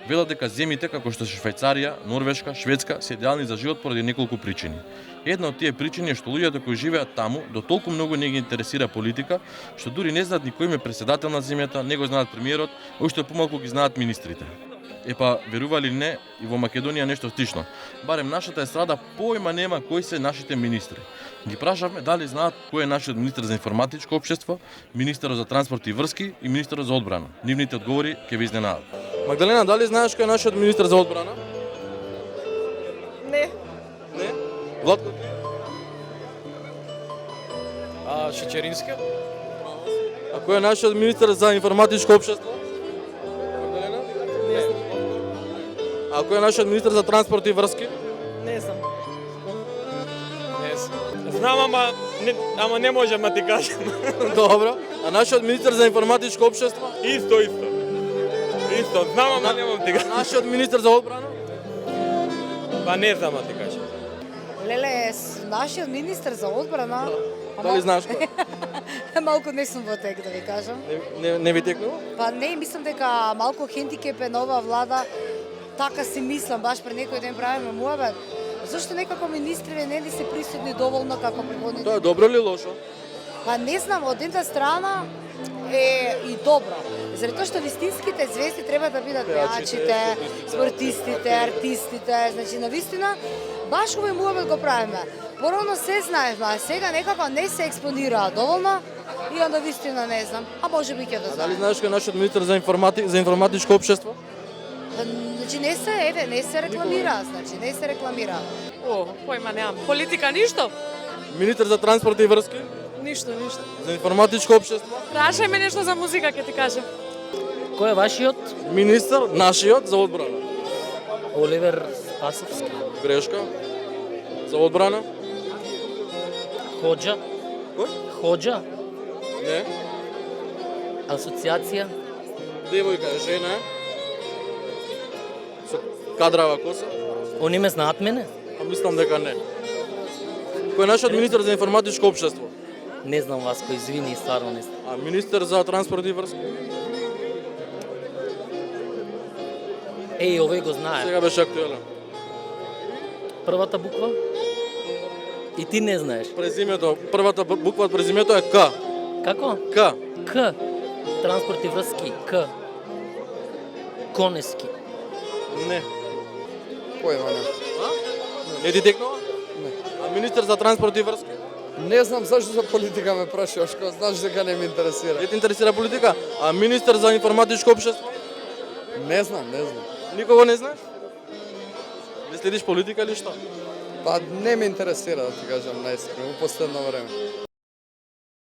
Велат дека земјите како што се Швајцарија, Норвешка, Шведска се идеални за живот поради неколку причини. Една од тие причини е што луѓето кои живеат таму до толку многу не ги интересира политика, што дури не знаат ни кој им е претседател на земјата, не го знаат премиерот, уште помалку ги знаат министрите. Епа, верували или не, и во Македонија нешто слично. Барем нашата естрада појма нема кои се нашите министри. Ги прашавме дали знаат кој е нашиот министер за информатичко општество, министерот за транспорт и врски и министерот за одбрана. Нивните одговори ќе ви изненадат. Магдалена, дали знаеш кој е нашиот министер за одбрана? Не. Не? Владко? Шичерински? А кој е нашиот министер за информатичко општество? Магдалена? Не знам. А кој е нашиот министер за транспорт и врски? Не знам. Не знам. Знам, ама не можам да ти кажам. Добро. А нашиот министер за информатичко општество? Исто. Исто, знам, ама не можам да ти кажам. Нашиот министер за одбрана? Па не знам да ти кажам. Леле, нашиот министер за одбрана. Дали знаеш кој? Малку не сум во тек, да ви кажам. Не ви текнува? Па не, мислам дека малку хендикеп е нова влада. Така си мислам, баш пред некој ден правиме муабет. Зошто некако министриве не ли се присутни доволно како предходните? Тоа е добро или лошо? Па не знам, од една страна е и добро. Заради тоа што вистинските звезди треба да бидат пеачите, спортистите, артистите, значи навистина баш овој муабет го правиме. Порано се знаевме, а сега некако не се експонира доволно и onda вистина не знам, а може би ќе да А знам. дали знаеш кој е нашиот министер за информатичко општество? Значи не се рекламира, значи не се рекламира. О, појма немам. Политика ништо? Министер за транспорт и врски? Ништо. За информатичко општество? Прашај ме нешто за музика, ќе ти кажам. Кој е вашиот? Министер нашиот за одбрана? Оливер Спасовски. Грешка. За одбрана? Ходжа. Кој? Ходжа. Не. Асоциација. Девојка е жена е. Со кадрава коса? Они ме знаат мене? А мислам дека не. Кој е нашиот министер за информатичко општество? Не знам Васко, извини, стварно не знам. А министер за транспорт и врски? Еј, овој го знае. Сега беше актуелен. Првата буква? И ти не знаеш. Презимето, првата буква од презимето е К. Како? К. К. Транспорт и врски. К. Конески. Не. Појма не. Не ти текнува? Не. А министер за транспорт и врски? Не знам зашто за политика ме прашуваш, кога знаеш дека не ме интересира. Не те интересира политика? А министер за информатичко општество? Не знам. Никого не знаеш? Не следиш политика или што? Па не ме интересира, да ти кажам наискрено, во последно време.